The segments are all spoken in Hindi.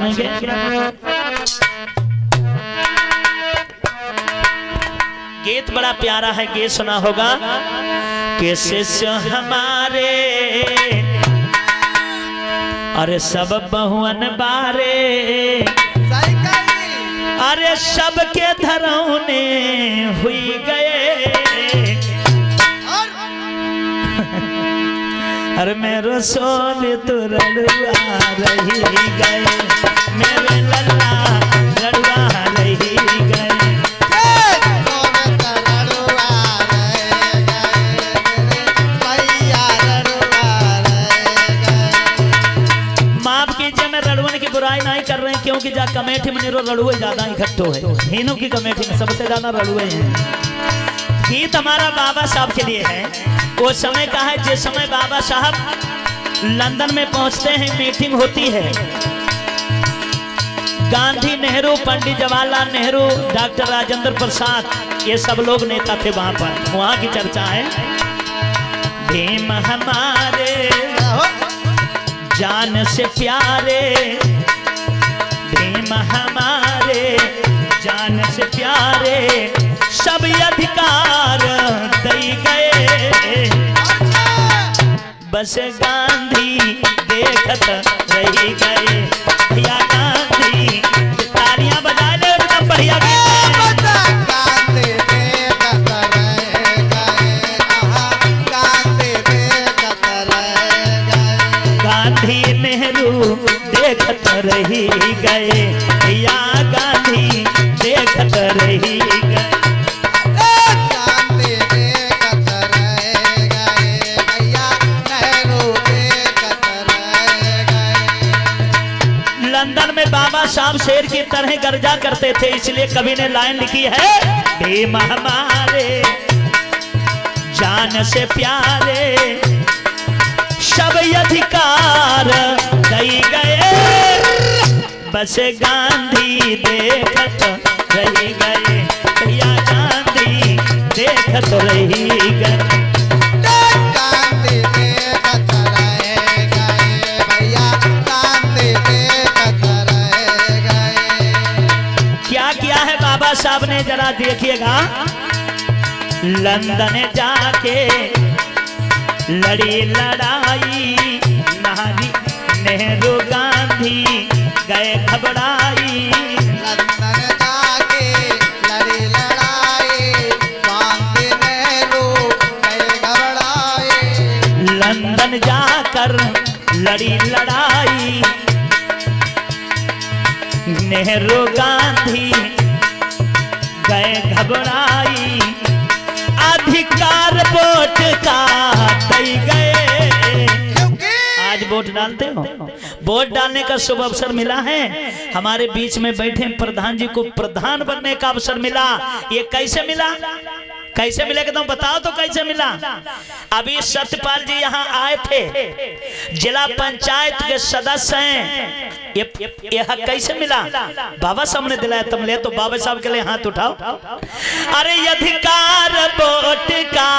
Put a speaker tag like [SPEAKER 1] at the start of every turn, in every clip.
[SPEAKER 1] सुनेंगे। गीत बड़ा प्यारा है, गीत सुना होगा कि शिष्य हमारे अरे सब बहुअन बारे, अरे सबके धरौने हुई गए, अरे मेरे सोने तो रड़ुआ रही गए, मेरे लल्ला रड़ुआ रही गए। माफ कीजिए, मैं रड़ुअन की बुराई नहीं कर रहे हैं, क्योंकि जा कमेटी में रड़ुए ज्यादा इकट्ठो है, हिनों की कमेटी में सबसे ज्यादा रड़ुए हैं। गीत हमारा बाबा साहब के लिए है। वो समय का है जिस समय बाबा साहब लंदन में पहुंचते हैं, मीटिंग होती है। गांधी, नेहरू, पंडित जवाहरलाल नेहरू, डॉक्टर राजेंद्र प्रसाद, ये सब लोग नेता थे वहां पर। वहां की चर्चा है। भीम हमारे जान से प्यारे, भीम हमारे जान से प्यारे, सब अधिकार दई गए, बस गांधी देखत रही गए। भैया गांधी, तालियां बजा ले, एकदम बढ़िया गीत है। गांधी नेहरू देखत रही गए, भैया गांधी देखत रही गए। लंदन में बाबा साहब शेर की तरह गर्जा करते थे, इसलिए कवि ने लाइन लिखी है, भीम हमारे जान से प्यारे, सब अधिकार दई गए, बस गांधी देखत रही गए, भैया गांधी देखत रही गए। साहब ने जरा देखिएगा। लंदन जाके लड़ी लड़ाई, नेहरू गांधी गए घबराई।
[SPEAKER 2] लंदन जाके लड़ी लड़ाई, गांधी नेहरू गए घबराई।
[SPEAKER 1] लंदन जाकर लड़ी लड़ाई, नेहरू गांधी गए घबराई, अधिकार वोट का दई गए। आज वोट डालते हो, वोट डालने का शुभ अवसर मिला है। हमारे बीच में बैठे प्रधान जी को प्रधान बनने का अवसर मिला। ये कैसे मिला, कैसे मिला तुम बताओ तो कैसे मिला। अभी सत्यपाल जी यहाँ आए थे, जिला पंचायत के सदस्य हैं। ये हक कैसे मिला, बाबा साहब ने दिलाया। तुम ले तो बाबा साहब के लिए हाथ उठाओ। अरे अधिकार वोट का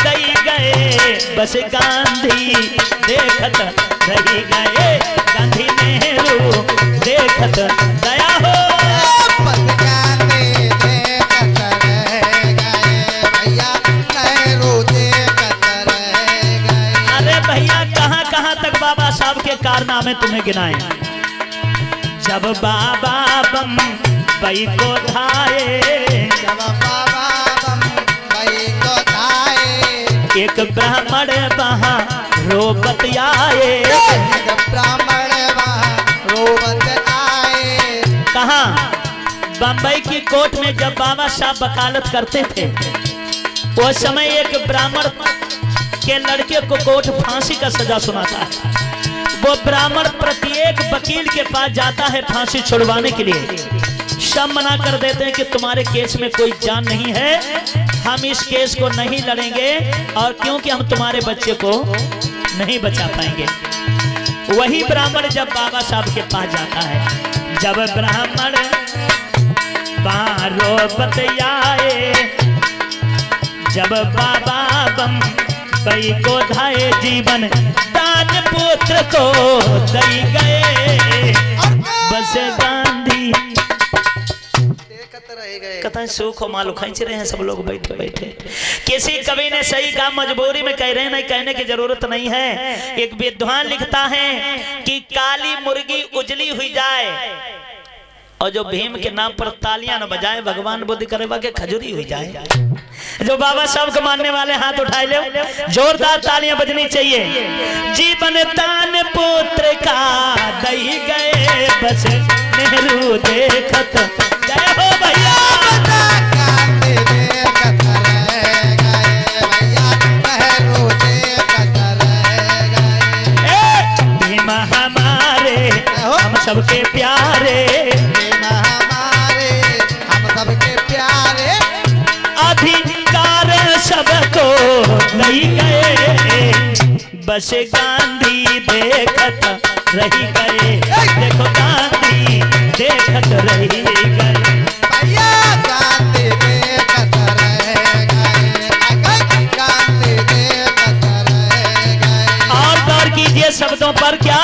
[SPEAKER 1] दई गए, बस गांधी देखत रही गए, गांधी नेहरू देखत दया हो। बाबा साहब के कारनामे तुम्हें गिनाए। जब बाबा बम्बई को धाए,
[SPEAKER 2] जब बाबा बम्बई को धाए,
[SPEAKER 1] एक ब्राह्मण वहाँ रोबत आए,
[SPEAKER 2] एक ब्राह्मण वहाँ रोबत आए।
[SPEAKER 1] कहाँ? बम्बई की कोर्ट में जब बाबा साहब वकालत करते थे, उस समय एक ब्राह्मण के लड़के को कोर्ट फांसी का सजा सुनाता है। वो ब्राह्मण प्रत्येक वकील के पास जाता है फांसी छुड़वाने के लिए। सब मना कर देते हैं कि तुम्हारे केस में कोई जान नहीं है, हम इस केस को नहीं लड़ेंगे, और क्योंकि हम तुम्हारे बच्चे को नहीं बचा पाएंगे। वही ब्राह्मण जब बाबा साहब के पास जाता है, जब ब्राह्मण बारो बतियाए, जब बाबा बम्बई को धाए, जीवन दान पुत्र को दई गए, बस गांधी
[SPEAKER 2] देखत रह गए।
[SPEAKER 1] कथा सुख हो मालूम खींच रहे हैं सब लोग बैठे बैठे। किसी कवि ने सही कहा, मजबूरी में कह रहे हैं, नहीं कहने की जरूरत नहीं है। एक विद्वान लिखता है कि काली मुर्गी उजली हुई जाए और जो भीम के नाम पर तालियां न बजाए, भगवान बुद्धि करेगा के खजूरी हुई जाए। जो बाबा साहब को मानने वाले हाथ उठाए ले, जोरदार तालियां बजनी चाहिए। जीवन दान पुत्र का दई गए बस नेहरू देखत, जय हो भैया।
[SPEAKER 2] गांधी देखत रह गए भैया, नेहरू देखत रह गए।
[SPEAKER 1] भीम हमारे हम सबके प्यारे,
[SPEAKER 2] हमारे हम सबके प्यारे,
[SPEAKER 1] अधिकार सबको दई गए बस गांधी देखत रही गए। देखो गांधी देखत रही गए।
[SPEAKER 2] भैया गांधी देखत रह गए, गांधी देखत रह गए।
[SPEAKER 1] और गौर कीजिए शब्दों पर, क्या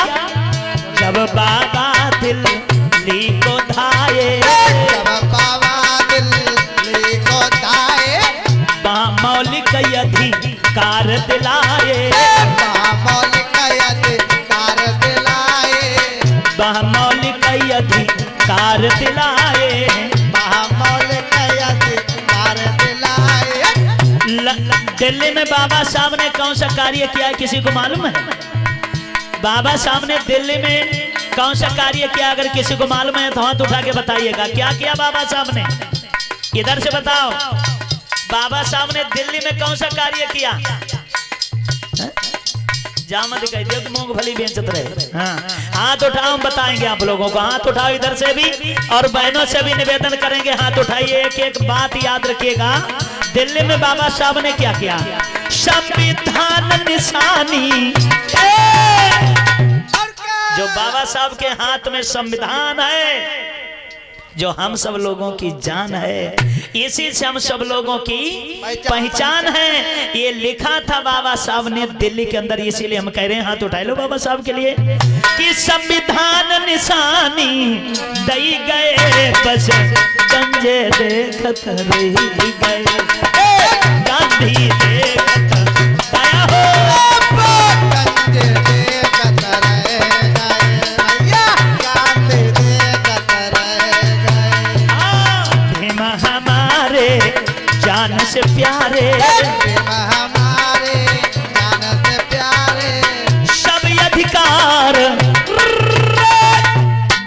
[SPEAKER 1] जब बाबा दिल्ली को धाये,
[SPEAKER 2] जब बाबा दिल्ली को धाये,
[SPEAKER 1] मौलिक अधिकार दिलाए,
[SPEAKER 2] मौलिक अधिकार दिलाए,
[SPEAKER 1] मौलिक अधिकार दिलाए,
[SPEAKER 2] मौलिक अधिकार दिलाए।
[SPEAKER 1] दिल्ली में बाबा साहब ने कौन सा कार्य किया है किसी को मालूम है? बाबा साहब ने दिल्ली में कौन सा कार्य किया, अगर किसी को मालूम है तो हाथ उठा के बताइएगा। क्या किया बाबा साहब ने, इधर से बताओ। बाबा साहब ने दिल्ली में कौन सा कार्य किया? जामत कह दिया मूंगफली बेचत रहे। हाँ, हाथ उठाओ, हम बताएंगे आप लोगों को। हाथ उठाओ इधर से भी, और बहनों से भी निवेदन करेंगे, हाथ उठाइए। एक एक बात याद रखिएगा, दिल्ली में बाबा साहब ने क्या किया? संविधान निशानी, जो बाबा साहब के हाथ में संविधान है, जो हम सब लोगों की जान है, इसी से हम सब लोगों की पहचान है। ये लिखा था बाबा साहब ने दिल्ली के अंदर, इसीलिए हम कह रहे हैं हाथ उठाए लो बाबा साहब के लिए कि संविधान निशानी दई गए बस गंजे देखत रही गए। गांधी देखत दया हो,
[SPEAKER 2] गंजे देखत रह गए भैया, गांधी देखत रह गए।
[SPEAKER 1] भीम हमारे जान से प्यारे,
[SPEAKER 2] हमारे जान से प्यारे,
[SPEAKER 1] सब अधिकार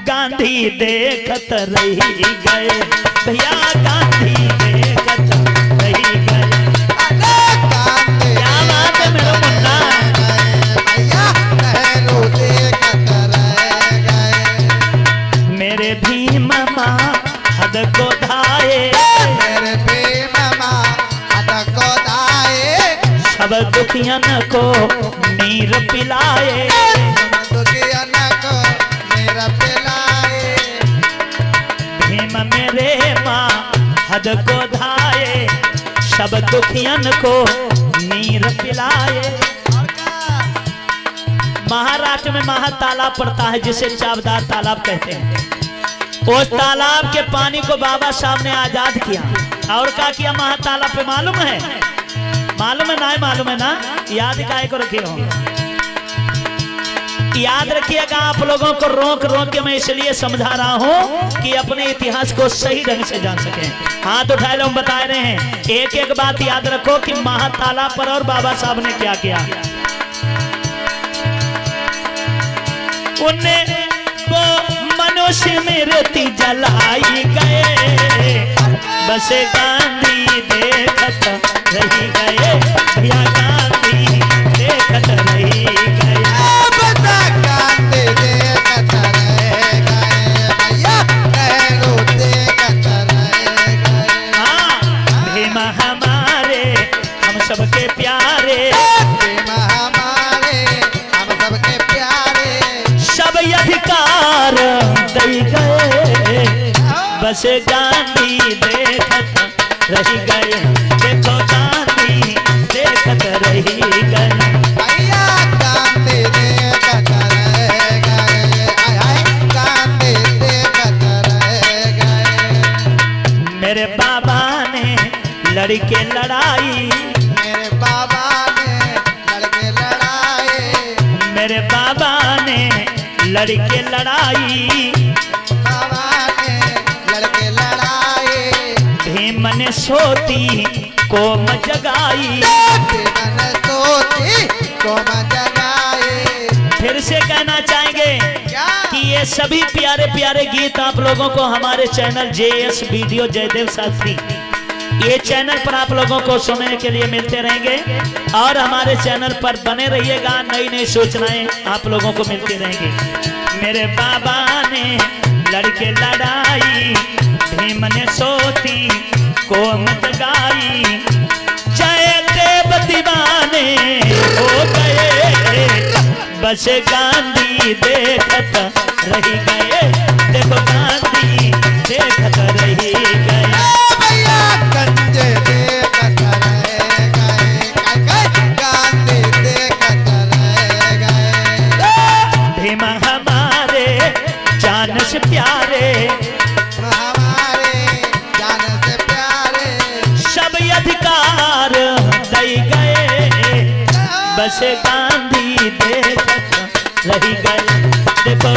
[SPEAKER 1] गांधी देखत रही गए भैया, गांधी देखत रही गए।
[SPEAKER 2] गांधी
[SPEAKER 1] क्या बात है मेरा मुन्ना,
[SPEAKER 2] भैया, नेहरू देखत रह गए।
[SPEAKER 1] मेरे भीम माँ हद को धाये,
[SPEAKER 2] मेरे भीम माँ हद को धाये,
[SPEAKER 1] सब दुखियन को नीर पिलाए,
[SPEAKER 2] दुखियन को नीर पिलाए।
[SPEAKER 1] भीम मेरे माँ हद को धाये, सब दुखियन को नीर पिलाए। महाराष्ट्र में महा तालाब पड़ता है जिसे चावदार तालाब कहते हैं। उस तालाब के पानी को बाबा साहब ने आजाद किया। और क्या किया महा तालाब पे, मालूम है? मालूम है ना? मालूम है ना? याद काहे को रखे हो? याद रखिएगा, आप लोगों को रोक रोक के मैं इसलिए समझा रहा हूं कि अपने इतिहास को सही ढंग से जान सकें। हाथ उठाए लो, हम बता रहे हैं। एक एक बात याद रखो कि महा तालाब पर और बाबा साहब ने क्या किया। उन्हें वो मनुष्य में रेती जलाई गए बस गांधी देखत रही गए भैया, गांधी देखत रही गए।
[SPEAKER 2] गांधी देखत रह गए भैया, नेहरू देखत रह गए।
[SPEAKER 1] हाँ, भीम हमारे हम सबके प्यारे,
[SPEAKER 2] भीम हमारे हम सबके प्यारे,
[SPEAKER 1] सब अधिकार दई गए बस गांधी देखत रही गए। देखो गांधी देखत रही गए।
[SPEAKER 2] भैया गांधी देखत रह गए, हाय हाय गांधी
[SPEAKER 1] लड़के लड़ाई,
[SPEAKER 2] मेरे बाबा ने लड़के लड़ाए,
[SPEAKER 1] मेरे बाबा ने लड़के लड़ाई,
[SPEAKER 2] बाबा ने लड़के लड़ाए,
[SPEAKER 1] भीम ने सोती कोम जगाई।
[SPEAKER 2] मन सोती कोम जगाए।
[SPEAKER 1] फिर से कहना चाहेंगे
[SPEAKER 2] क्या?
[SPEAKER 1] कि ये सभी प्यारे प्यारे गीत आप लोगों को हमारे channel JS video Jaydev Shastri, ये चैनल पर आप लोगों को सुनने के लिए मिलते रहेंगे और हमारे चैनल पर बने रहिएगा। नई नई सूचनाएं आप लोगों को मिलती रहेंगी। मेरे बाबा ने लड़के लड़ाई, भीम ने सोती कोम जगाई, जयदेव दीवाने हो गए, बस गांधी देखत रही गए। देखो गांधी देखत रही गए।
[SPEAKER 2] भैया कंजे देखत रह गए, गांधी देखत रह गए।
[SPEAKER 1] भीम हमारे जान से प्यारे,
[SPEAKER 2] हमारे जान से प्यारे,
[SPEAKER 1] सब अधिकार दई गए, बस गांधी देखत रही गए। देखो